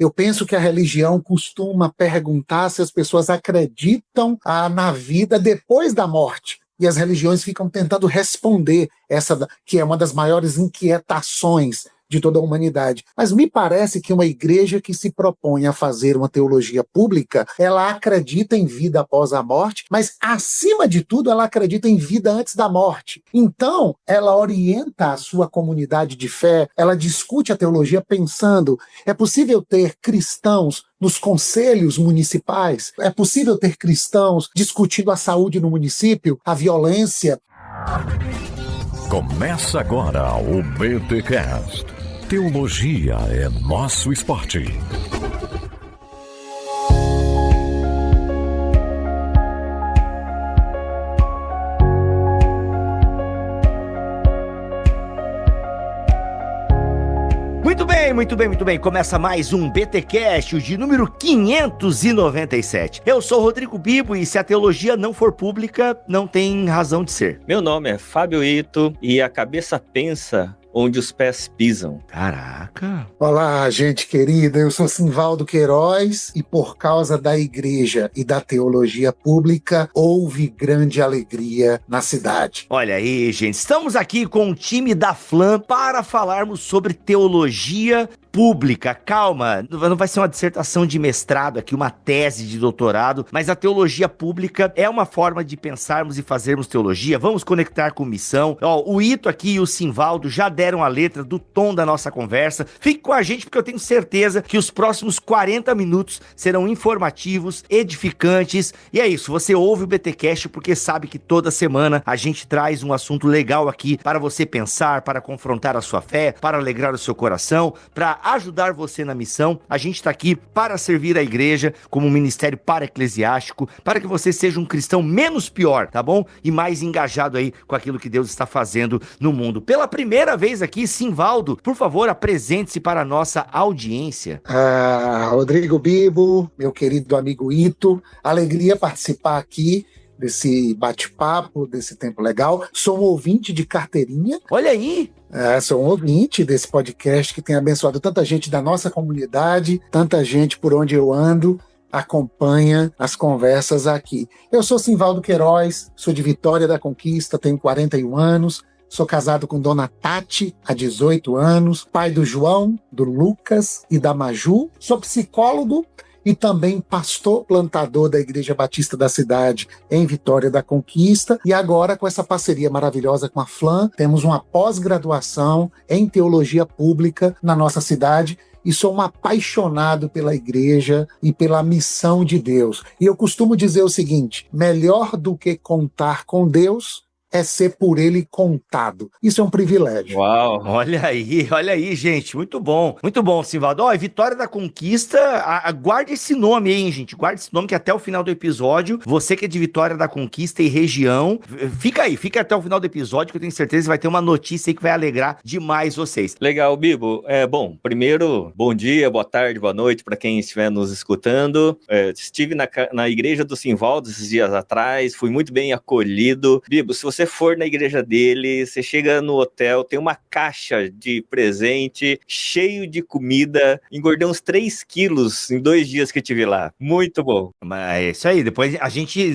Eu penso que a religião costuma perguntar se as pessoas acreditam na vida depois da morte. E as religiões ficam tentando responder essa, que é uma das maiores inquietações de toda a humanidade. Mas me parece que uma igreja que se propõe a fazer uma teologia pública, ela acredita em vida após a morte, mas, acima de tudo, ela acredita em vida antes da morte. Então, ela orienta a sua comunidade de fé, ela discute a teologia pensando, é possível ter cristãos nos conselhos municipais? É possível ter cristãos discutindo a saúde no município, a violência? Começa agora o BTcast. Teologia é nosso esporte. Muito bem. Começa mais um BTcast, o de número 597. Eu sou o Rodrigo Bibo e se a teologia não for pública, não tem razão de ser. Meu nome é Fábio Ito e a cabeça pensa onde os pés pisam. Caraca! Olá, gente querida, eu sou Simvaldo Queiroz e por causa da igreja e da teologia pública, houve grande alegria na cidade. Olha aí, gente, estamos aqui com o time da FLAM para falarmos sobre teologia pública. Calma, não vai ser uma dissertação de mestrado aqui, uma tese de doutorado, mas a teologia pública é uma forma de pensarmos e fazermos teologia. Vamos conectar com missão. O Ito aqui e o Simvaldo já deram a letra do tom da nossa conversa. Fique com a gente porque eu tenho certeza que os próximos 40 minutos serão informativos, edificantes. E é isso, você ouve o BTcast porque sabe que toda semana a gente traz um assunto legal aqui para você pensar, para confrontar a sua fé, para alegrar o seu coração, para ajudar você na missão. A gente está aqui para servir a igreja como um ministério para-eclesiástico, para que você seja um cristão menos pior, tá bom? E mais engajado aí com aquilo que Deus está fazendo no mundo. Pela primeira vez aqui, Simvaldo, por favor, apresente-se para a nossa audiência. Rodrigo Bibo, meu querido amigo Ito, alegria participar aqui desse bate-papo, desse tempo legal. Sou um ouvinte de carteirinha. Olha aí! Sou um ouvinte desse podcast que tem abençoado tanta gente da nossa comunidade, tanta gente por onde eu ando, acompanha as conversas aqui. Eu sou Simvaldo Queiroz, sou de Vitória da Conquista, tenho 41 anos, sou casado com Dona Tati há 18 anos, pai do João, do Lucas e da Maju, sou psicólogo e também pastor plantador da Igreja Batista da cidade em Vitória da Conquista. E agora, com essa parceria maravilhosa com a FLAM, temos uma pós-graduação em teologia pública na nossa cidade. E sou um apaixonado pela igreja e pela missão de Deus. E eu costumo dizer o seguinte: melhor do que contar com Deus é ser por ele contado. Isso é um privilégio. Uau! Olha aí, gente. Muito bom, Simvaldo. Vitória da Conquista, guarde esse nome aí, hein, gente. Guarde esse nome que até o final do episódio, você que é de Vitória da Conquista e região, fica até o final do episódio que eu tenho certeza que vai ter uma notícia aí que vai alegrar demais vocês. Legal, Bibo. Bom, primeiro, bom dia, boa tarde, boa noite para quem estiver nos escutando. Estive na igreja do Simvaldo esses dias atrás, fui muito bem acolhido. Bibo, se você for na igreja dele, você chega no hotel, tem uma caixa de presente, cheio de comida, engordei uns 3 quilos em 2 dias que eu estive lá. Muito bom. Mas é isso aí, depois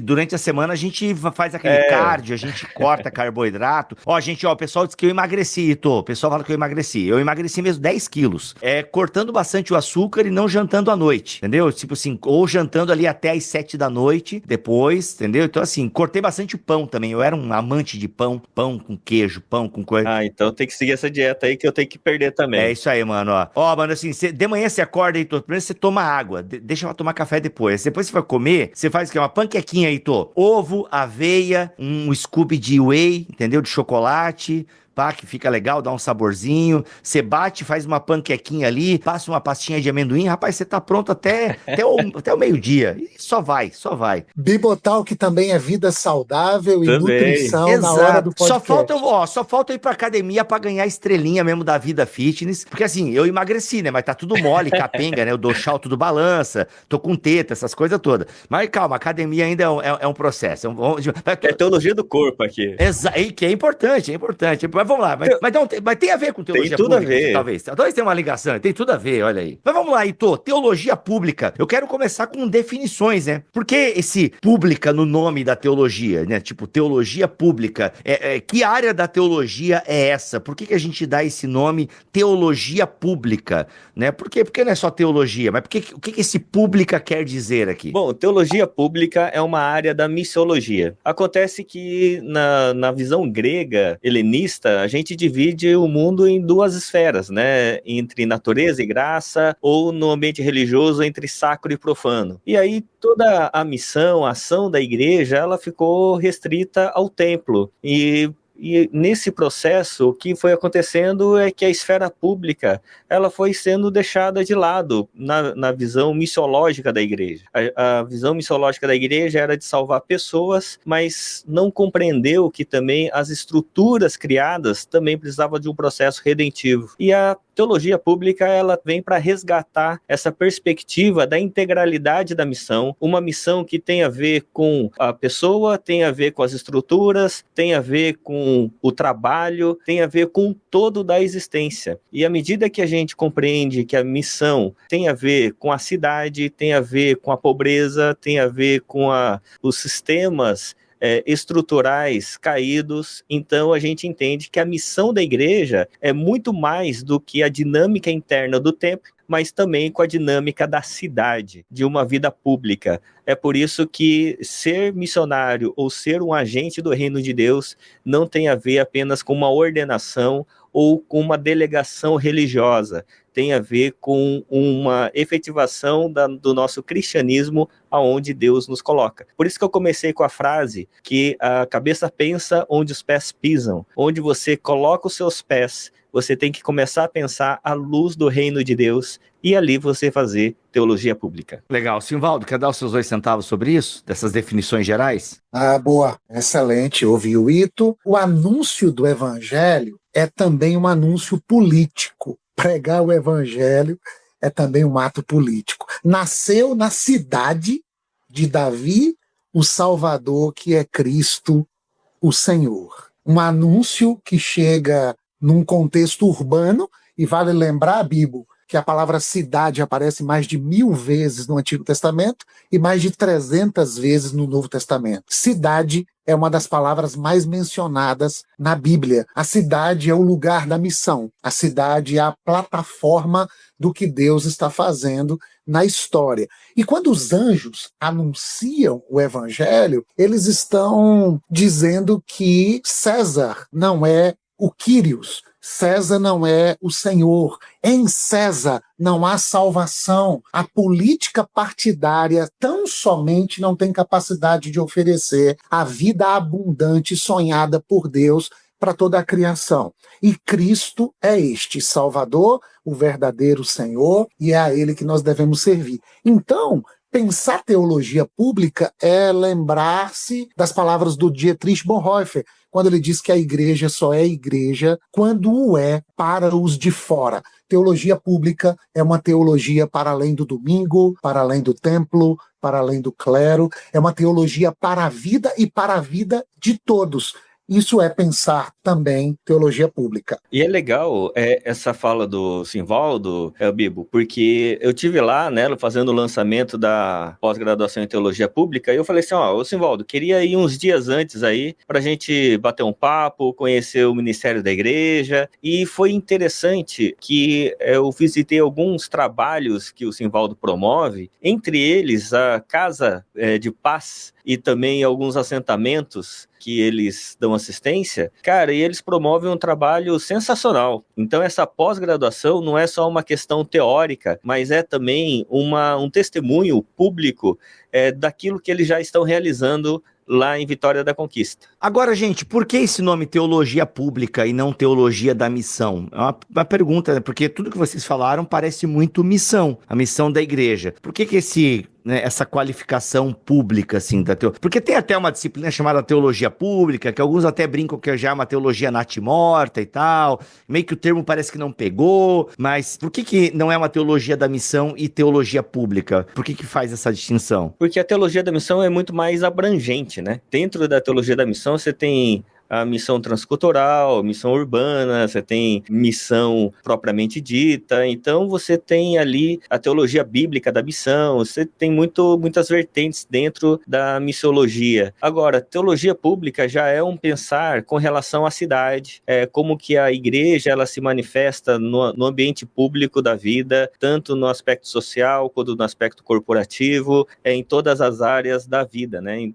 durante a semana, a gente faz aquele cardio, a gente corta carboidrato. O pessoal diz que eu emagreci, o pessoal fala que eu emagreci mesmo 10 quilos. Cortando bastante o açúcar e não jantando à noite, entendeu? Tipo assim, ou jantando ali até às 7 da noite, depois, entendeu? Então assim, cortei bastante pão também, eu era um amante de pão com queijo, pão com coisa. Então tem que seguir essa dieta aí que eu tenho que perder também. É isso aí, mano, mano, assim, de manhã você acorda aí, primeiro você toma água, deixa ela tomar café depois você vai comer, você faz o quê? Uma panquequinha aí, ovo, aveia, um scoop de whey, entendeu? De chocolate, que fica legal, dá um saborzinho, você bate, faz uma panquequinha ali, passa uma pastinha de amendoim, rapaz, você tá pronto até o meio-dia, e só vai. Bibotal, que também é vida saudável e nutrição. Exato. Na hora do podcast. Só falta ir pra academia pra ganhar estrelinha mesmo da vida fitness, porque assim, eu emagreci, né, mas tá tudo mole, capenga, né, eu dou salto do balança, tô com teta, essas coisas todas, mas calma, academia ainda é um processo. É teologia do corpo aqui. Exato, que é importante, Mas vamos lá, mas tem a ver com teologia Tem tudo pública, a ver. talvez tenha uma ligação, tem tudo a ver, olha aí. Mas vamos lá, Ito, teologia pública. Eu quero começar com definições, né? Por que esse pública no nome da teologia, né? Tipo, teologia pública. Que área da teologia é essa? Por que a gente dá esse nome teologia pública, né? Por quê? Porque não é só teologia, mas o que esse pública quer dizer aqui? Bom, teologia pública é uma área da missiologia. Acontece que na visão grega, helenista, a gente divide o mundo em duas esferas, né? Entre natureza e graça, ou no ambiente religioso, entre sacro e profano. E aí toda a missão, a ação da igreja, ela ficou restrita ao templo. E nesse processo, o que foi acontecendo é que a esfera pública ela foi sendo deixada de lado na visão missiológica da igreja. A visão missiológica da igreja era de salvar pessoas, mas não compreendeu que também as estruturas criadas também precisavam de um processo redentivo. E a teologia pública ela vem para resgatar essa perspectiva da integralidade da missão, uma missão que tem a ver com a pessoa, tem a ver com as estruturas, tem a ver com o trabalho, tem a ver com o todo da existência. E à medida que a gente compreende que a missão tem a ver com a cidade, tem a ver com a pobreza, tem a ver com os sistemas estruturais caídos, então a gente entende que a missão da igreja é muito mais do que a dinâmica interna do templo, mas também com a dinâmica da cidade, de uma vida pública. É por isso que ser missionário ou ser um agente do reino de Deus não tem a ver apenas com uma ordenação ou com uma delegação religiosa, tem a ver com uma efetivação do nosso cristianismo aonde Deus nos coloca. Por isso que eu comecei com a frase que a cabeça pensa onde os pés pisam. Onde você coloca os seus pés, você tem que começar a pensar à luz do reino de Deus e ali você fazer teologia pública. Legal. Simvaldo, quer dar os seus 2 centavos sobre isso? Dessas definições gerais? Boa. Excelente. Ouvi o Ito. O anúncio do evangelho é também um anúncio político. Pregar o evangelho é também um ato político. Nasceu na cidade de Davi o Salvador, que é Cristo, o Senhor. Um anúncio que chega num contexto urbano, e vale lembrar, Bibo, que a palavra cidade aparece mais de 1000 vezes no Antigo Testamento e mais de 300 vezes no Novo Testamento. Cidade é uma das palavras mais mencionadas na Bíblia. A cidade é o lugar da missão. A cidade é a plataforma do que Deus está fazendo na história. E quando os anjos anunciam o evangelho, eles estão dizendo que César não é o Quírios, César não é o Senhor. Em César não há salvação. A política partidária tão somente não tem capacidade de oferecer a vida abundante sonhada por Deus para toda a criação. E Cristo é este Salvador, o verdadeiro Senhor, e é a Ele que nós devemos servir. Então, pensar teologia pública é lembrar-se das palavras do Dietrich Bonhoeffer, quando ele diz que a igreja só é igreja quando o é para os de fora. Teologia pública é uma teologia para além do domingo, para além do templo, para além do clero, é uma teologia para a vida e para a vida de todos. Isso é pensar também teologia pública. E é legal essa fala do Simvaldo, Bibo, porque eu tive lá, né, fazendo o lançamento da pós-graduação em teologia pública, e eu falei assim, ô Simvaldo, queria ir uns dias antes aí, pra gente bater um papo, conhecer o ministério da igreja, e foi interessante que eu visitei alguns trabalhos que o Simvaldo promove, entre eles a Casa de Paz, e também alguns assentamentos que eles dão assistência, cara, e eles promovem um trabalho sensacional. Então essa pós-graduação não é só uma questão teórica, mas é também um testemunho público daquilo que eles já estão realizando lá em Vitória da Conquista. Agora, gente, por que esse nome teologia pública e não teologia da missão? É uma pergunta, né? Porque tudo que vocês falaram parece muito missão, a missão da igreja. Por que essa qualificação pública, assim, da teologia? Porque tem até uma disciplina chamada teologia pública, que alguns até brincam que já é uma teologia natimorta e tal, meio que o termo parece que não pegou, mas por que não é uma teologia da missão e teologia pública? Por que faz essa distinção? Porque a teologia da missão é muito mais abrangente, né? Dentro da teologia da missão você tem a missão transcultural, missão urbana, você tem missão propriamente dita, então você tem ali a teologia bíblica da missão, você tem muitas vertentes dentro da missiologia. Agora, teologia pública já é um pensar com relação à cidade, como que a igreja ela se manifesta no ambiente público da vida, tanto no aspecto social quanto no aspecto corporativo, em todas as áreas da vida, né,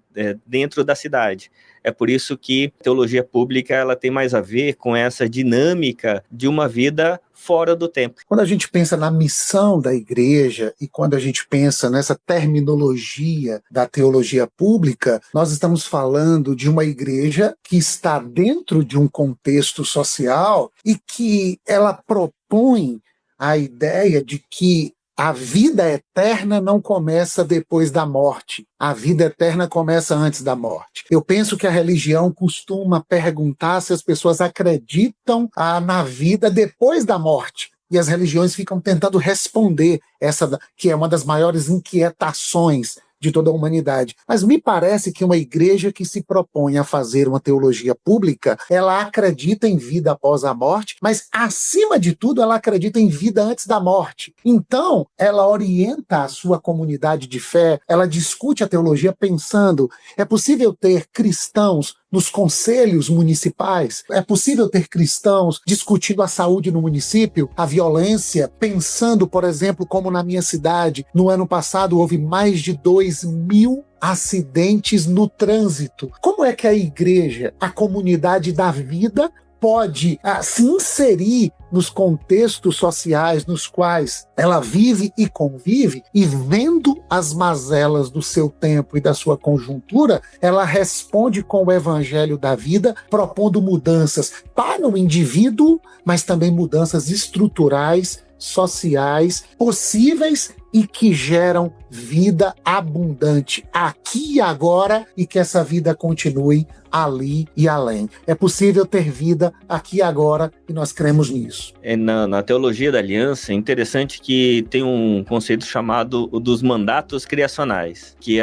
dentro da cidade. É por isso que teologia pública ela tem mais a ver com essa dinâmica de uma vida fora do tempo. Quando a gente pensa na missão da igreja e quando a gente pensa nessa terminologia da teologia pública, nós estamos falando de uma igreja que está dentro de um contexto social e que ela propõe a ideia de que a vida eterna não começa depois da morte. A vida eterna começa antes da morte. Eu penso que a religião costuma perguntar se as pessoas acreditam na vida depois da morte. E as religiões ficam tentando responder essa, que é uma das maiores inquietações de toda a humanidade. Mas me parece que uma igreja que se propõe a fazer uma teologia pública, ela acredita em vida após a morte, mas, acima de tudo, ela acredita em vida antes da morte. Então, ela orienta a sua comunidade de fé, ela discute a teologia pensando, é possível ter cristãos nos conselhos municipais? É possível ter cristãos discutindo a saúde no município, a violência, pensando, por exemplo, como na minha cidade, no ano passado houve mais de 2.000 acidentes no trânsito. Como é que a igreja, a comunidade da vida, pode se inserir nos contextos sociais nos quais ela vive e convive, e vendo as mazelas do seu tempo e da sua conjuntura, ela responde com o evangelho da vida, propondo mudanças para o indivíduo, mas também mudanças estruturais, sociais, possíveis e que geram vida abundante aqui e agora, e que essa vida continue ali e além. É possível ter vida aqui e agora, e nós cremos nisso. Na teologia da aliança, é interessante que tem um conceito chamado dos mandatos criacionais, que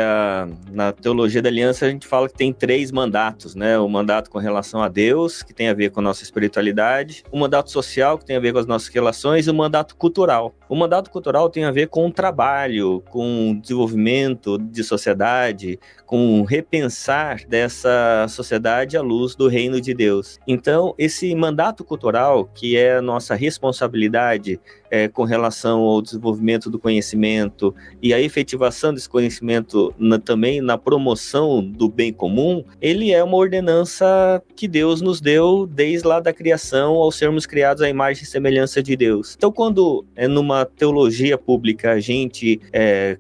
na teologia da aliança a gente fala que tem 3 mandatos, né? O mandato com relação a Deus, que tem a ver com a nossa espiritualidade, o mandato social, que tem a ver com as nossas relações, e o mandato cultural. O mandato cultural tem a ver com o trabalho, com o desenvolvimento de sociedade, com repensar dessa sociedade à luz do reino de Deus. Então, esse mandato cultural, que é a nossa responsabilidade com relação ao desenvolvimento do conhecimento e a efetivação desse conhecimento também na promoção do bem comum, ele é uma ordenança que Deus nos deu desde lá da criação, ao sermos criados à imagem e semelhança de Deus. Então, quando numa teologia pública a gente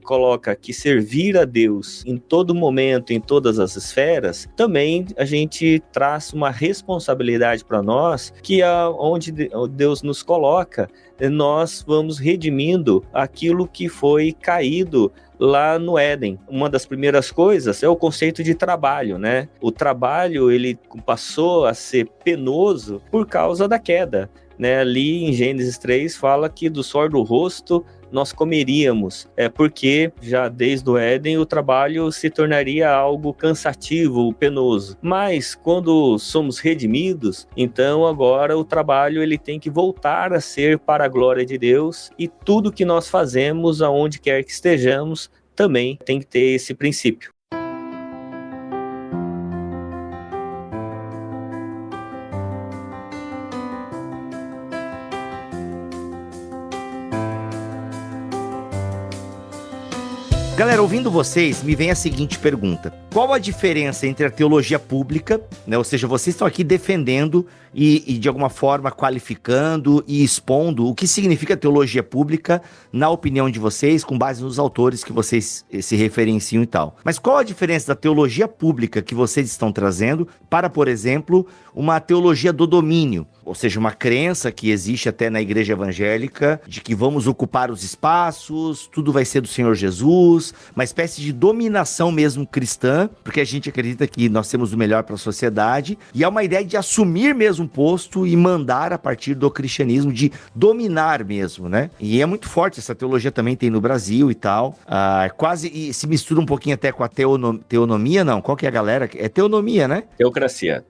coloca que servir a Deus em todo momento, em todas as esferas, também a gente traz uma responsabilidade para nós, que onde Deus nos coloca, nós vamos redimindo aquilo que foi caído lá no Éden. Uma das primeiras coisas é o conceito de trabalho, né? O trabalho, ele passou a ser penoso por causa da queda, né? Ali em Gênesis 3 fala que do suor do rosto nós comeríamos, porque já desde o Éden o trabalho se tornaria algo cansativo, penoso. Mas quando somos redimidos, então agora o trabalho ele tem que voltar a ser para a glória de Deus, e tudo que nós fazemos, aonde quer que estejamos, também tem que ter esse princípio. Galera, ouvindo vocês, me vem a seguinte pergunta. Qual a diferença entre a teologia pública, né? Ou seja, vocês estão aqui defendendo e de alguma forma qualificando e expondo o que significa teologia pública, na opinião de vocês, com base nos autores que vocês se referenciam e tal. Mas qual a diferença da teologia pública que vocês estão trazendo para, por exemplo, uma teologia do domínio, ou seja, uma crença que existe até na igreja evangélica, de que vamos ocupar os espaços, tudo vai ser do Senhor Jesus, uma espécie de dominação mesmo cristã, porque a gente acredita que nós temos o melhor para a sociedade, e é uma ideia de assumir mesmo um posto e mandar a partir do cristianismo, de dominar mesmo, né? E é muito forte, essa teologia também tem no Brasil e tal, quase, e se mistura um pouquinho até com a teonomia, não? Qual que é a galera? É teonomia, né? Teocracia,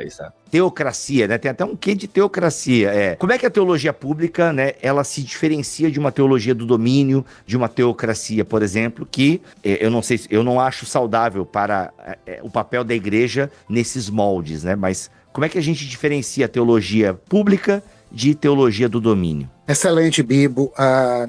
exato. Teocracia, né? Tem até um quê de teocracia, Como é que a teologia pública, né, ela se diferencia de uma teologia do domínio, de uma teocracia, por exemplo, que eu não acho saudável para o papel da igreja nesses moldes, né? Mas como é que a gente diferencia a teologia pública de teologia do domínio? Excelente, Bibo.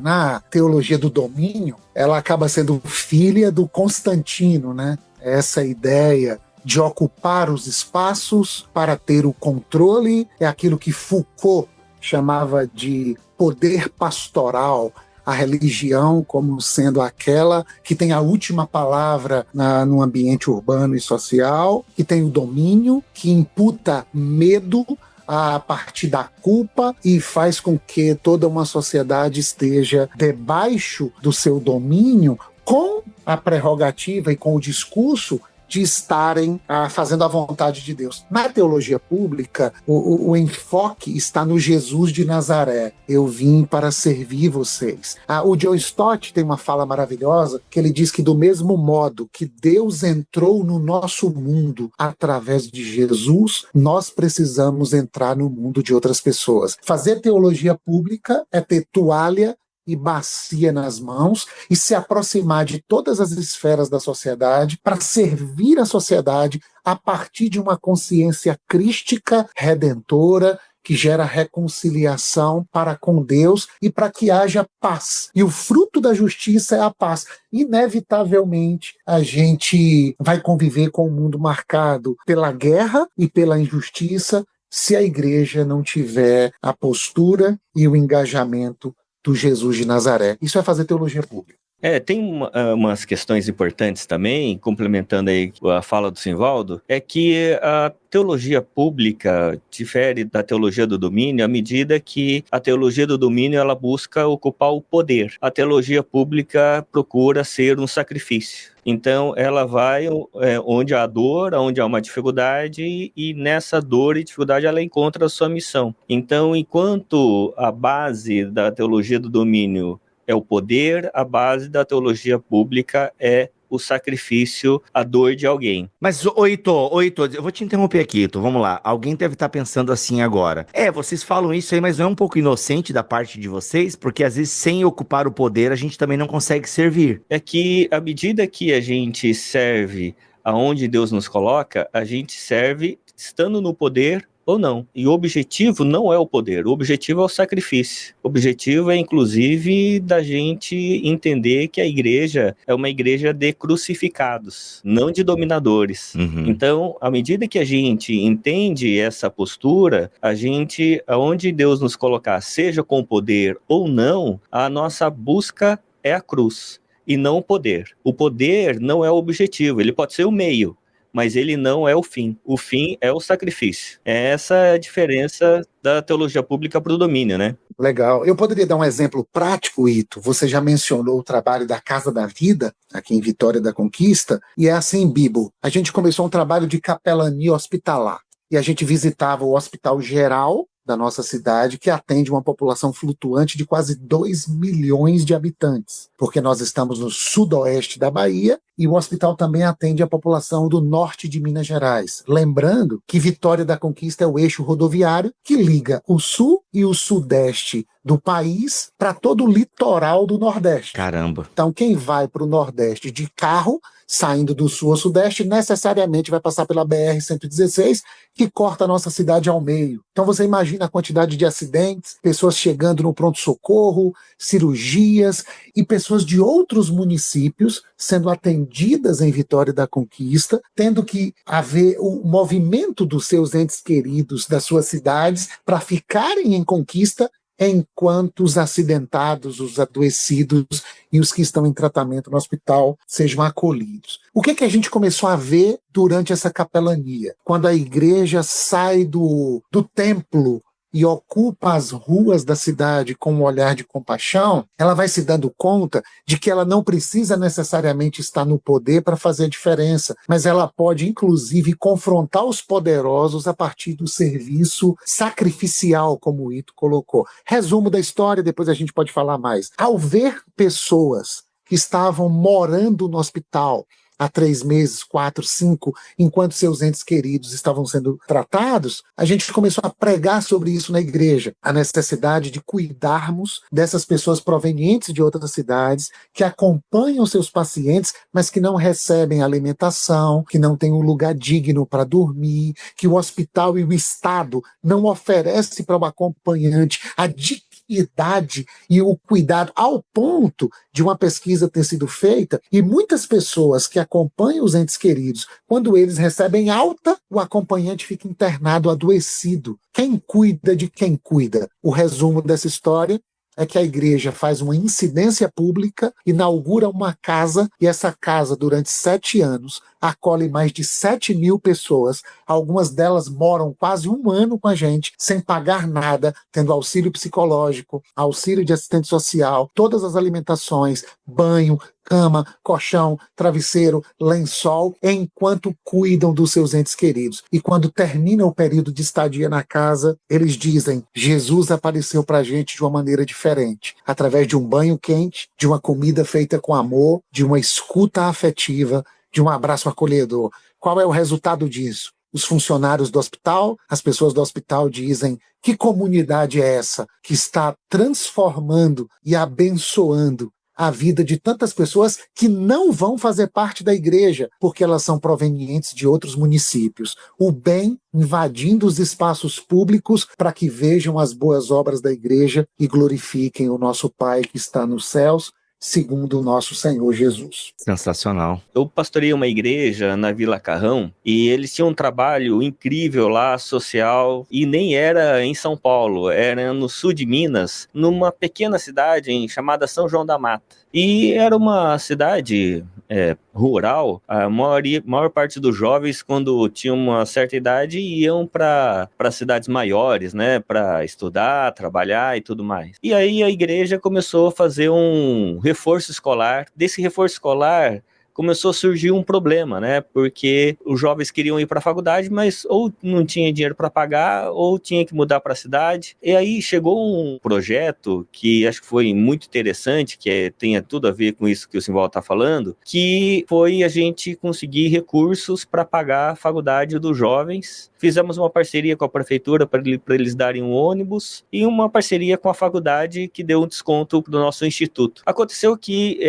Na teologia do domínio, ela acaba sendo filha do Constantino, né? Essa ideia de ocupar os espaços para ter o controle, é aquilo que Foucault chamava de poder pastoral, a religião como sendo aquela que tem a última palavra no ambiente urbano e social, que tem o domínio, que imputa medo a partir da culpa e faz com que toda uma sociedade esteja debaixo do seu domínio, com a prerrogativa e com o discurso de estarem fazendo a vontade de Deus. Na teologia pública, o enfoque está no Jesus de Nazaré. Eu vim para servir vocês. O John Stott tem uma fala maravilhosa, que ele diz que do mesmo modo que Deus entrou no nosso mundo através de Jesus, nós precisamos entrar no mundo de outras pessoas. Fazer teologia pública é ter toalha e bacia nas mãos e se aproximar de todas as esferas da sociedade para servir a sociedade a partir de uma consciência crística, redentora, que gera reconciliação para com Deus e para que haja paz. E o fruto da justiça é a paz. Inevitavelmente, a gente vai conviver com um mundo marcado pela guerra e pela injustiça se a igreja não tiver a postura e o engajamento do Jesus de Nazaré. Isso é fazer teologia pública. Tem umas questões importantes também, complementando aí a fala do Simvaldo, é que a teologia pública difere da teologia do domínio à medida que a teologia do domínio ela busca ocupar o poder. A teologia pública procura ser um sacrifício. Então, ela vai onde há dor, onde há uma dificuldade, e nessa dor e dificuldade ela encontra a sua missão. Então, enquanto a base da teologia do domínio é o poder, a base da teologia pública é o sacrifício, a dor de alguém. Mas, Heitor, eu vou te interromper aqui, Heitor, vamos lá. Alguém deve estar pensando assim agora. Vocês falam isso aí, mas não é um pouco inocente da parte de vocês? Porque às vezes, sem ocupar o poder, a gente também não consegue servir. É que, à medida que a gente serve aonde Deus nos coloca, a gente serve estando no poder ou não. E o objetivo não é o poder, o objetivo é o sacrifício. O objetivo é, inclusive, da gente entender que a igreja é uma igreja de crucificados, não de dominadores. Uhum. Então, à medida que a gente entende essa postura, a gente, aonde Deus nos colocar, seja com poder ou não, a nossa busca é a cruz e não o poder. O poder não é o objetivo, ele pode ser o meio, mas ele não é o fim. O fim é o sacrifício. Essa é a diferença da teologia pública para o domínio, né? Legal. Eu poderia dar um exemplo prático, Ito. Você já mencionou o trabalho da Casa da Vida, aqui em Vitória da Conquista, e é assim, Bibo. A gente começou um trabalho de capelania hospitalar, e a gente visitava o Hospital Geral da nossa cidade, que atende uma população flutuante de quase 2 milhões de habitantes, porque nós estamos no sudoeste da Bahia e o hospital também atende a população do norte de Minas Gerais. Lembrando que Vitória da Conquista é o eixo rodoviário que liga o sul e o sudeste do país para todo o litoral do Nordeste. Caramba! Então, quem vai para o Nordeste de carro, saindo do sul ao sudeste, necessariamente vai passar pela BR-116, que corta a nossa cidade ao meio. Então você imagina a quantidade de acidentes, pessoas chegando no pronto-socorro, cirurgias, e pessoas de outros municípios sendo atendidas em Vitória da Conquista, tendo que haver o movimento dos seus entes queridos, das suas cidades, para ficarem em Conquista enquanto os acidentados, os adoecidos e os que estão em tratamento no hospital sejam acolhidos. O que a gente começou a ver durante essa capelania? Quando a igreja sai do templo e ocupa as ruas da cidade com um olhar de compaixão, ela vai se dando conta de que ela não precisa necessariamente estar no poder para fazer a diferença, mas ela pode, inclusive, confrontar os poderosos a partir do serviço sacrificial, como o Ito colocou. Resumo da história, depois a gente pode falar mais. Ao ver pessoas que estavam morando no hospital há 3 meses, 4, 5, enquanto seus entes queridos estavam sendo tratados, a gente começou a pregar sobre isso na igreja, a necessidade de cuidarmos dessas pessoas provenientes de outras cidades, que acompanham seus pacientes, mas que não recebem alimentação, que não têm um lugar digno para dormir, que o hospital e o Estado não oferecem para o acompanhante a dignidade e o cuidado, ao ponto de uma pesquisa ter sido feita e muitas pessoas que acompanham os entes queridos, quando eles recebem alta, o acompanhante fica internado, adoecido. Quem cuida de quem cuida? O resumo dessa história é que a igreja faz uma incidência pública, inaugura uma casa, e essa casa, durante 7 anos, acolhe mais de 7.000 pessoas. Algumas delas moram quase 1 ano com a gente, sem pagar nada, tendo auxílio psicológico, auxílio de assistente social, todas as alimentações, banho, cama, colchão, travesseiro, lençol, enquanto cuidam dos seus entes queridos. E quando termina o período de estadia na casa, eles dizem: Jesus apareceu para a gente de uma maneira diferente, através de um banho quente, de uma comida feita com amor, de uma escuta afetiva, de um abraço acolhedor. Qual é o resultado disso? Os funcionários do hospital, as pessoas do hospital dizem: que comunidade é essa que está transformando e abençoando a vida de tantas pessoas que não vão fazer parte da igreja, porque elas são provenientes de outros municípios. O bem invadindo os espaços públicos para que vejam as boas obras da igreja e glorifiquem o nosso Pai que está nos céus, segundo o nosso Senhor Jesus. Sensacional. Eu pastorei uma igreja na Vila Carrão e eles tinham um trabalho incrível lá, social, e nem era em São Paulo, era no sul de Minas, numa pequena cidade chamada São João da Mata. E era uma cidade rural. A maior parte dos jovens, quando tinham uma certa idade, iam para cidades maiores, né, para estudar, trabalhar e tudo mais. E aí a igreja começou a fazer um reforço escolar. Desse reforço escolar começou a surgir um problema, né? Porque os jovens queriam ir para a faculdade, mas ou não tinha dinheiro para pagar, ou tinha que mudar para a cidade. E aí chegou um projeto que acho que foi muito interessante, que tenha tudo a ver com isso que o Simval está falando, que foi a gente conseguir recursos para pagar a faculdade dos jovens. Fizemos uma parceria com a prefeitura para eles darem um ônibus e uma parceria com a faculdade que deu um desconto para o nosso instituto. Aconteceu que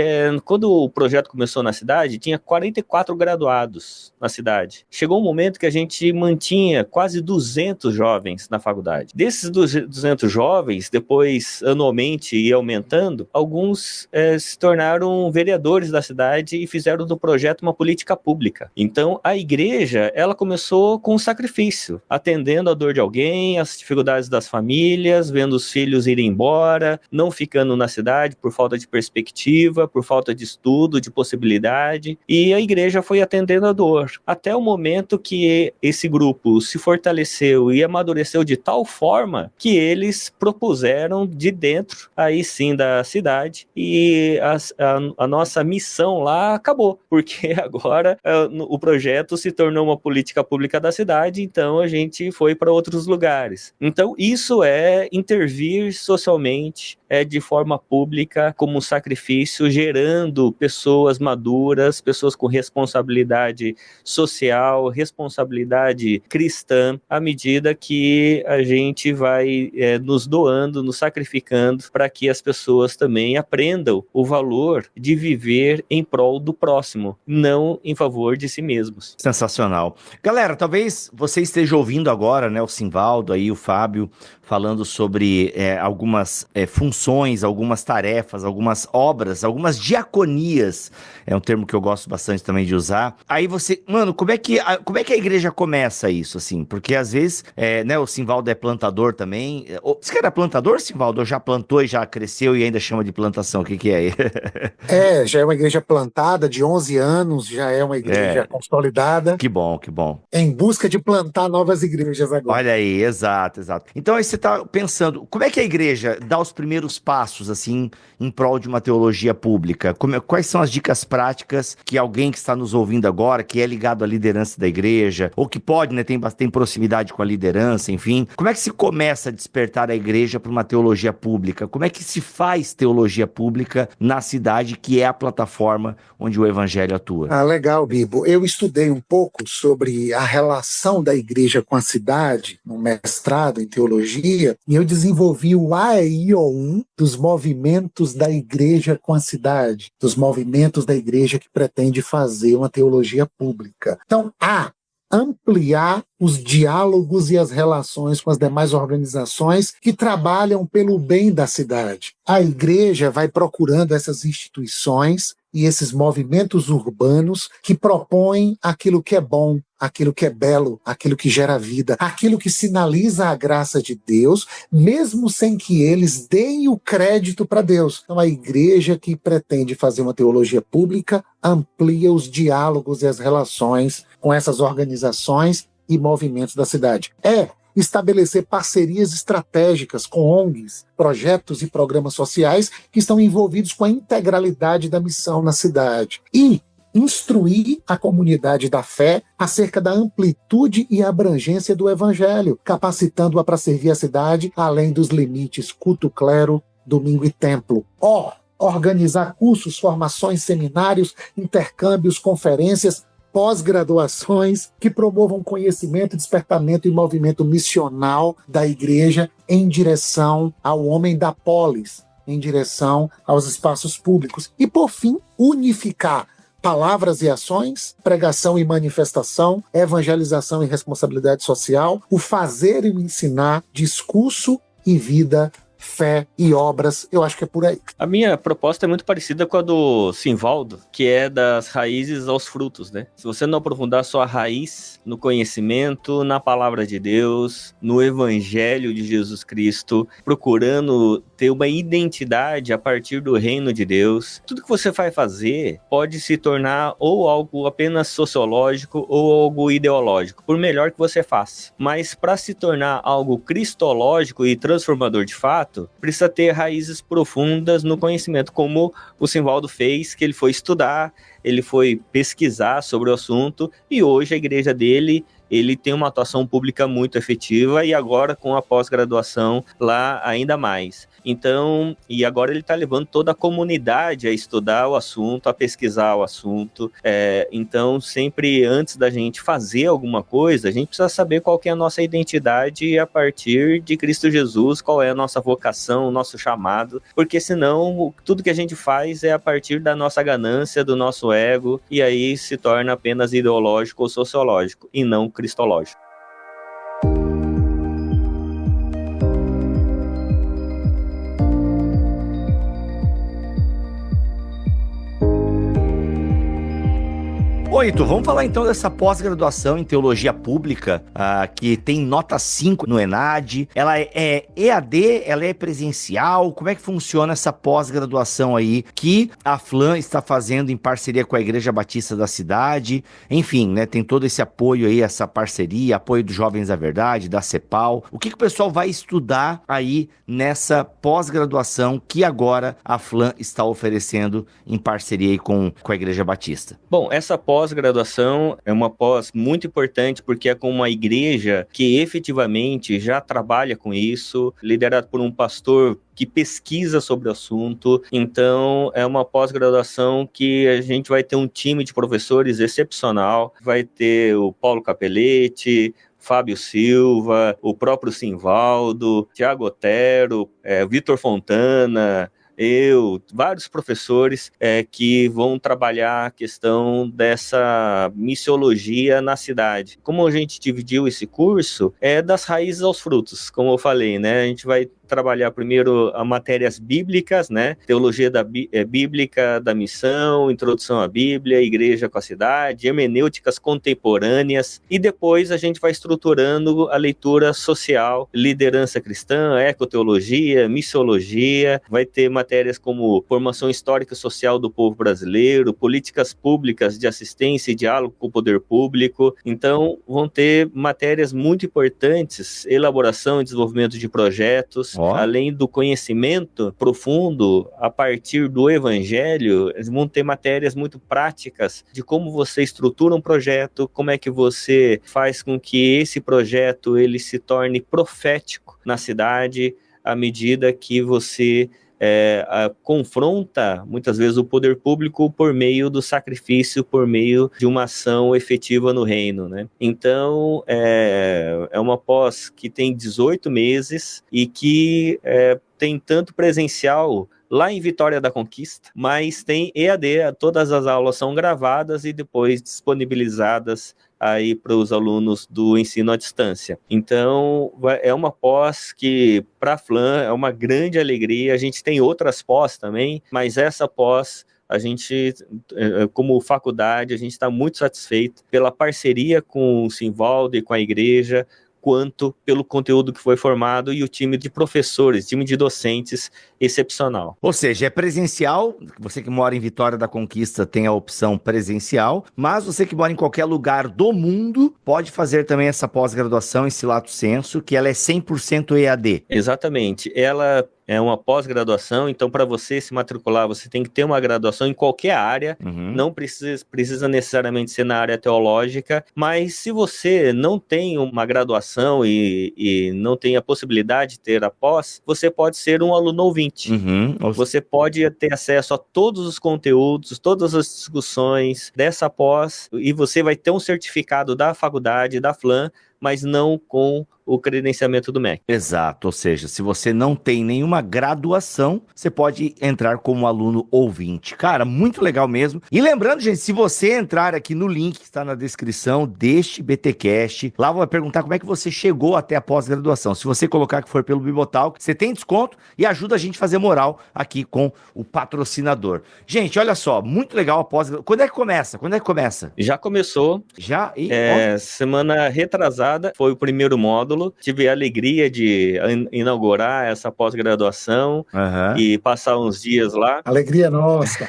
quando o projeto começou na cidade, tinha 44 graduados na cidade. Chegou um momento que a gente mantinha quase 200 jovens na faculdade. Desses 200 jovens, depois anualmente ia aumentando, alguns se tornaram vereadores da cidade e fizeram do projeto uma política pública. Então a igreja, ela começou com um sacrifício, atendendo a dor de alguém, as dificuldades das famílias, vendo os filhos irem embora, não ficando na cidade por falta de perspectiva, por falta de estudo, de possibilidade, e a igreja foi atendendo a dor, até o momento que esse grupo se fortaleceu e amadureceu de tal forma que eles propuseram de dentro, aí sim, da cidade, e a nossa missão lá acabou, porque agora o projeto se tornou uma política pública da cidade. Então a gente foi para outros lugares. Então isso é intervir socialmente, de forma pública, como um sacrifício, gerando pessoas maduras, pessoas com responsabilidade social, responsabilidade cristã, à medida que a gente vai nos doando, nos sacrificando, para que as pessoas também aprendam o valor de viver em prol do próximo, não em favor de si mesmos. Sensacional. Galera, talvez você esteja ouvindo agora, né, o Simvaldo, aí, o Fábio, falando sobre algumas funções funções, algumas tarefas, algumas obras, algumas diaconias, é um termo que eu gosto bastante também de usar. Aí você, mano, como é que a igreja começa isso, assim? Porque às vezes, né, o Simvaldo é plantador também. Você que era plantador, Simvaldo? Ou já plantou e já cresceu e ainda chama de plantação? O que que é? Já é uma igreja plantada de 11 anos, já é uma igreja consolidada. Que bom, que bom. Em busca de plantar novas igrejas agora. Olha aí, exato, exato. Então aí você tá pensando, como é que a igreja dá os primeiros passos, assim, em prol de uma teologia pública? Quais são as dicas práticas que alguém que está nos ouvindo agora, que é ligado à liderança da igreja, ou que pode, né, tem proximidade com a liderança, enfim, como é que se começa a despertar a igreja para uma teologia pública? Como é que se faz teologia pública na cidade, que é a plataforma onde o evangelho atua? Ah, legal, Bibo. Eu estudei um pouco sobre a relação da igreja com a cidade, no mestrado em teologia, e eu desenvolvi o A e I, O, U dos movimentos da igreja com a cidade, dos movimentos da igreja que pretende fazer uma teologia pública. Então, ampliar os diálogos e as relações com as demais organizações que trabalham pelo bem da cidade. A igreja vai procurando essas instituições e esses movimentos urbanos que propõem aquilo que é bom, aquilo que é belo, aquilo que gera vida, aquilo que sinaliza a graça de Deus, mesmo sem que eles deem o crédito para Deus. Então, a igreja que pretende fazer uma teologia pública amplia os diálogos e as relações com essas organizações e movimentos da cidade. Estabelecer parcerias estratégicas com ONGs, projetos e programas sociais que estão envolvidos com a integralidade da missão na cidade. E instruir a comunidade da fé acerca da amplitude e abrangência do evangelho, capacitando-a para servir a cidade além dos limites culto, clero, domingo e templo. Organizar cursos, formações, seminários, intercâmbios, conferências, pós-graduações que promovam conhecimento, despertamento e movimento missional da igreja em direção ao homem da polis, em direção aos espaços públicos. E, por fim, unificar palavras e ações, pregação e manifestação, evangelização e responsabilidade social, o fazer e o ensinar, discurso e vida, fé e obras. Eu acho que é por aí. A minha proposta é muito parecida com a do Simvaldo, que é das raízes aos frutos, né? Se você não aprofundar sua raiz no conhecimento, na palavra de Deus, no evangelho de Jesus Cristo, procurando ter uma identidade a partir do reino de Deus, tudo que você vai fazer pode se tornar ou algo apenas sociológico ou algo ideológico, por melhor que você faça. Mas para se tornar algo cristológico e transformador de fato, precisa ter raízes profundas no conhecimento, como o Simvaldo fez, que ele foi estudar, ele foi pesquisar sobre o assunto, e hoje a igreja dele, ele tem uma atuação pública muito efetiva, e agora com a pós-graduação lá ainda mais. Então, e agora ele está levando toda a comunidade a estudar o assunto, a pesquisar o assunto. Então, sempre antes da gente fazer alguma coisa, a gente precisa saber qual que é a nossa identidade a partir de Cristo Jesus, qual é a nossa vocação, o nosso chamado, porque senão tudo que a gente faz é a partir da nossa ganância, do nosso ego, e aí se torna apenas ideológico ou sociológico, e não cristológico. Oi, Heitor, vamos falar então dessa pós-graduação em teologia pública, que tem nota 5 no ENAD. Ela é EAD, ela é presencial? Como é que funciona essa pós-graduação aí que a FLAM está fazendo em parceria com a Igreja Batista da cidade? Enfim, né, tem todo esse apoio aí, essa parceria, apoio dos Jovens da Verdade, da CEPAL. O que o pessoal vai estudar aí nessa pós-graduação que agora a FLAM está oferecendo em parceria aí com a Igreja Batista? Bom, essa pós-graduação é uma pós muito importante porque é com uma igreja que efetivamente já trabalha com isso, liderado por um pastor que pesquisa sobre o assunto. Então, é uma pós-graduação que a gente vai ter um time de professores excepcional, vai ter o Paulo Capelletti, Fábio Silva, o próprio Simvaldo, Tiago Otero, Vitor Fontana, vários professores que vão trabalhar a questão dessa missiologia na cidade. Como a gente dividiu esse curso, das raízes aos frutos, como eu falei, né? A gente vai trabalhar primeiro as matérias bíblicas, né? Teologia bíblica da missão, introdução à Bíblia, igreja com a cidade, hermenêuticas contemporâneas, e depois a gente vai estruturando a leitura social, liderança cristã, ecoteologia, missiologia, vai ter matérias como formação histórica e social do povo brasileiro, políticas públicas de assistência e diálogo com o poder público. Então, vão ter matérias muito importantes, elaboração e desenvolvimento de projetos, além do conhecimento profundo a partir do evangelho, eles vão ter matérias muito práticas de como você estrutura um projeto, como é que você faz com que esse projeto ele se torne profético na cidade, à medida que você confronta muitas vezes o poder público por meio do sacrifício, por meio de uma ação efetiva no reino, né? Então, é uma pós que tem 18 meses e que tem tanto presencial lá em Vitória da Conquista, mas tem EAD, todas as aulas são gravadas e depois disponibilizadas aí para os alunos do ensino à distância. Então, é uma pós que, para a FLAM, é uma grande alegria. A gente tem outras pós também, mas essa pós, a gente, como faculdade, a gente está muito satisfeito pela parceria com o Simvaldo e com a igreja, quanto pelo conteúdo que foi formado e o time de professores, time de docentes excepcional. Ou seja, é presencial, você que mora em Vitória da Conquista tem a opção presencial, mas você que mora em qualquer lugar do mundo pode fazer também essa pós-graduação em Lato Sensu, que ela é 100% EAD. Exatamente, ela é uma pós-graduação, então para você se matricular, você tem que ter uma graduação em qualquer área, não precisa necessariamente ser na área teológica, mas se você não tem uma graduação e não tem a possibilidade de ter a pós, você pode ser um aluno ouvinte. Você pode ter acesso a todos os conteúdos, todas as discussões dessa pós, e você vai ter um certificado da faculdade, da FLAM, mas não com o credenciamento do MEC. Exato, ou seja, se você não tem nenhuma graduação, você pode entrar como aluno ouvinte. Cara, muito legal mesmo. E lembrando, gente, se você entrar aqui no link que está na descrição deste BTcast, lá vai perguntar como é que você chegou até a pós-graduação. Se você colocar que for pelo Bibotalk, você tem desconto e ajuda a gente a fazer moral aqui com o patrocinador. Gente, olha só, muito legal a pós-graduação. Quando é que começa? Já começou. Já? Semana retrasada foi o primeiro módulo. Tive a alegria de inaugurar essa pós-graduação e passar uns dias lá. Alegria nossa!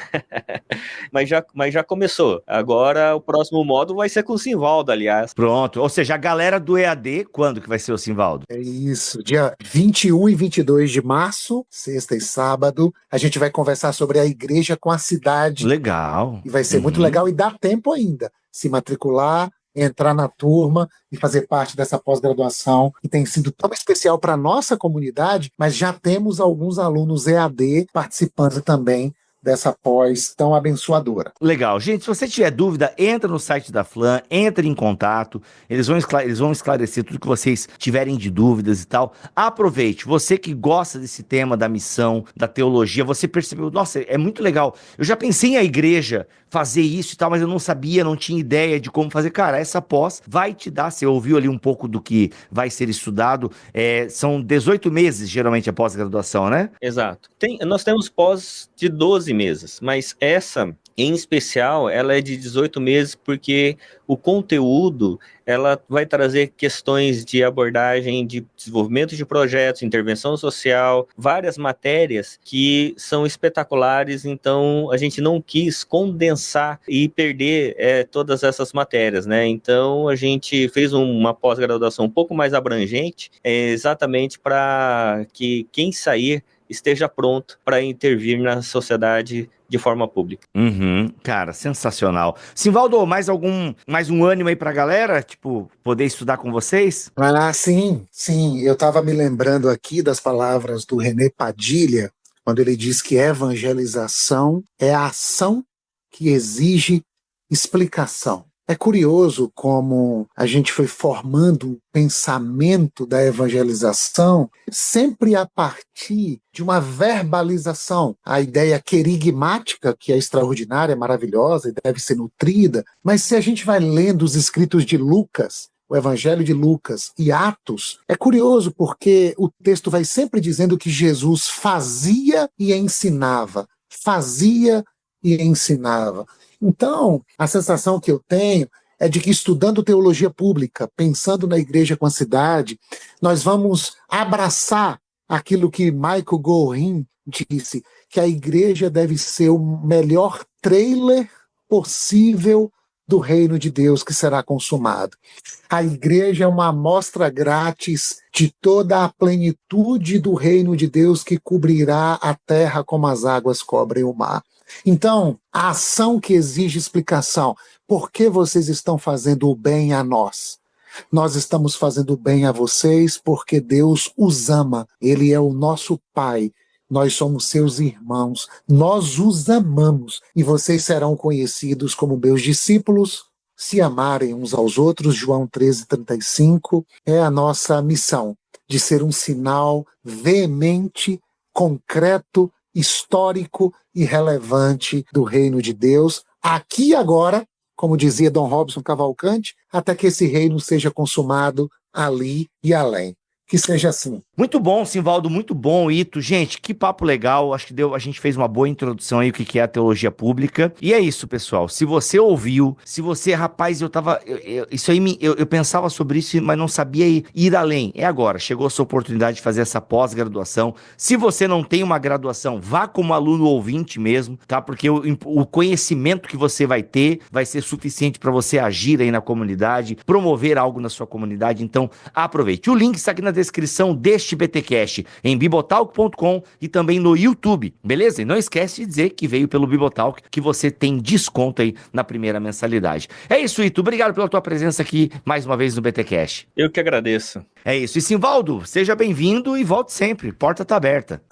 mas já começou. Agora o próximo módulo vai ser com o Simvaldo, aliás. Pronto, ou seja, a galera do EAD, quando que vai ser o Simvaldo? É isso, dia 21 e 22 de março, sexta e sábado, a gente vai conversar sobre a igreja com a cidade. Legal. E vai ser muito legal e dá tempo ainda se matricular, entrar na turma e fazer parte dessa pós-graduação que tem sido tão especial para a nossa comunidade, mas já temos alguns alunos EAD participando também dessa pós tão abençoadora. Legal. Gente, se você tiver dúvida, entra no site da FLAM, entre em contato, eles vão esclarecer tudo que vocês tiverem de dúvidas e tal. Aproveite, você que gosta desse tema da missão, da teologia, você percebeu, nossa, é muito legal. Eu já pensei em a igreja fazer isso e tal, mas eu não sabia, não tinha ideia de como fazer. Cara, essa pós vai te dar, você ouviu ali um pouco do que vai ser estudado, são 18 meses, geralmente, a pós-graduação, né? Exato. Nós temos pós de 12 meses, mas essa, em especial, ela é de 18 meses porque o conteúdo, ela vai trazer questões de abordagem de desenvolvimento de projetos, intervenção social, várias matérias que são espetaculares, então a gente não quis condensar e perder todas essas matérias, né? Então a gente fez uma pós-graduação um pouco mais abrangente, exatamente para que quem sair esteja pronto para intervir na sociedade de forma pública. Cara, sensacional. Simvaldo, mais um ânimo aí pra galera, tipo, poder estudar com vocês? Sim. Eu estava me lembrando aqui das palavras do René Padilha, quando ele diz que evangelização é a ação que exige explicação. É curioso como a gente foi formando o pensamento da evangelização sempre a partir de uma verbalização. A ideia querigmática, que é extraordinária, maravilhosa e deve ser nutrida, mas se a gente vai lendo os escritos de Lucas, o Evangelho de Lucas e Atos, é curioso porque o texto vai sempre dizendo que Jesus fazia e ensinava. Fazia e ensinava. Então, a sensação que eu tenho é de que, estudando teologia pública, pensando na igreja com a cidade, nós vamos abraçar aquilo que Michael Gorin disse, que a igreja deve ser o melhor trailer possível do reino de Deus que será consumado. A igreja é uma amostra grátis de toda a plenitude do reino de Deus que cobrirá a terra como as águas cobrem o mar. Então, a ação que exige explicação. Por que vocês estão fazendo o bem a nós? Nós estamos fazendo o bem a vocês porque Deus os ama. Ele é o nosso Pai. Nós somos seus irmãos, nós os amamos e vocês serão conhecidos como meus discípulos se amarem uns aos outros. João 13:35 é a nossa missão de ser um sinal veemente, concreto, histórico e relevante do reino de Deus, aqui e agora, como dizia Dom Robson Cavalcante, até que esse reino seja consumado ali e além. Que seja assim. Muito bom, Simvaldo, muito bom, Ito. Gente, que papo legal. Acho que a gente fez uma boa introdução aí o que é a teologia pública. E é isso, pessoal. Se você ouviu, se você, rapaz, eu pensava sobre isso, mas não sabia ir além. É agora, chegou a sua oportunidade de fazer essa pós-graduação. Se você não tem uma graduação, vá como aluno ouvinte mesmo, tá? Porque o conhecimento que você vai ter vai ser suficiente para você agir aí na comunidade, promover algo na sua comunidade. Então, aproveite. O link está aqui na descrição deste BTcast em bibotalk.com e também no YouTube, beleza? E não esquece de dizer que veio pelo Bibotalk, que você tem desconto aí na primeira mensalidade. É isso, Ito. Obrigado pela tua presença aqui mais uma vez no BTcast. Eu que agradeço. É isso. E Simvaldo, seja bem-vindo e volte sempre. Porta tá aberta.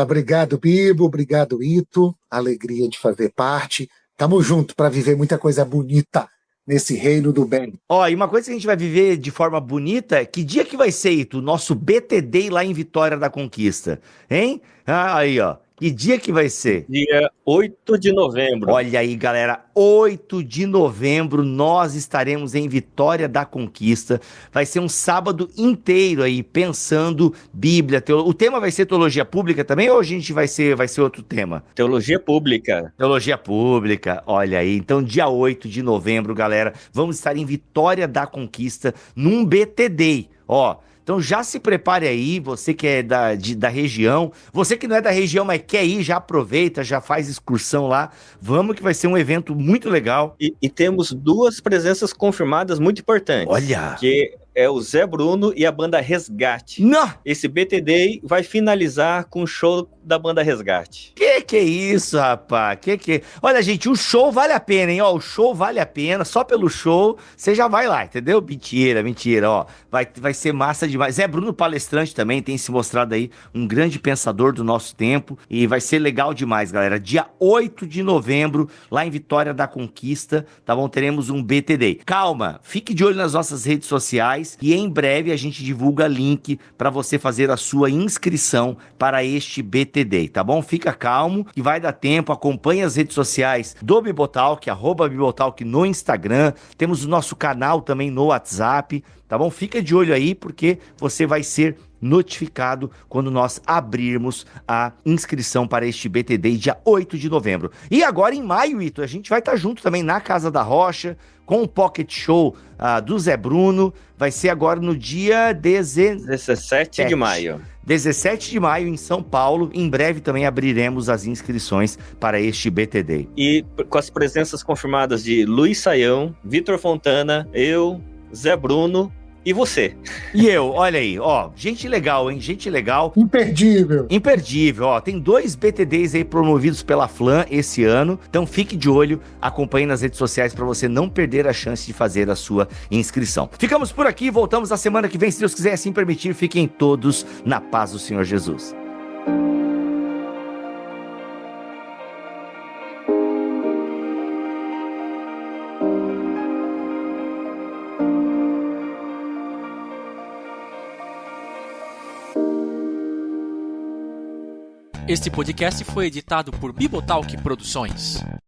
Obrigado, Bibo. Obrigado, Ito. Alegria de fazer parte. Tamo junto para viver muita coisa bonita nesse reino do bem. E uma coisa que a gente vai viver de forma bonita, que dia que vai ser, Ito? O nosso BTD lá em Vitória da Conquista, hein? Aí, ó. Que dia que vai ser? Dia 8 de novembro. Olha aí, galera, 8 de novembro nós estaremos em Vitória da Conquista. Vai ser um sábado inteiro aí, pensando Bíblia, O tema vai ser teologia pública também, ou a gente vai ser outro tema? Teologia pública. Teologia pública, olha aí. Então, dia 8 de novembro, galera, vamos estar em Vitória da Conquista, num BTD, Então já se prepare aí, você que é da região, você que não é da região, mas quer ir, já aproveita, já faz excursão lá, vamos que vai ser um evento muito legal. E temos duas presenças confirmadas muito importantes. Olha! Que é o Zé Bruno e a banda Resgate. Não! Esse BTD vai finalizar com o show da banda Resgate. Que é isso, rapaz? Olha, gente, o show vale a pena, hein? O show vale a pena, só pelo show você já vai lá, entendeu? Mentira, vai ser massa demais. Zé Bruno palestrante também, tem se mostrado aí um grande pensador do nosso tempo e vai ser legal demais, galera. Dia 8 de novembro, lá em Vitória da Conquista, tá bom? Teremos um BTD. Calma, fique de olho nas nossas redes sociais e em breve a gente divulga link para você fazer a sua inscrição para este BTD, tá bom? Fica calmo que vai dar tempo, acompanhe as redes sociais do Bibotalk, @Bibotalk no Instagram, temos o nosso canal também no WhatsApp, tá bom? Fica de olho aí porque você vai ser notificado quando nós abrirmos a inscrição para este BTD dia 8 de novembro. E agora em maio, Ito, a gente vai estar junto também na Casa da Rocha, com o Pocket Show do Zé Bruno. Vai ser agora no dia 17 de maio. 17 de maio em São Paulo. Em breve também abriremos as inscrições para este BTD. E com as presenças confirmadas de Luiz Saião, Vitor Fontana, eu, Zé Bruno e você. E eu, olha aí, gente legal, hein? Gente legal. Imperdível. Imperdível, tem 2 BTDs aí promovidos pela Flam esse ano, então fique de olho, acompanhe nas redes sociais para você não perder a chance de fazer a sua inscrição. Ficamos por aqui, voltamos na semana que vem, se Deus quiser assim permitir. Fiquem todos na paz do Senhor Jesus. Este podcast foi editado por Bibotalk Produções.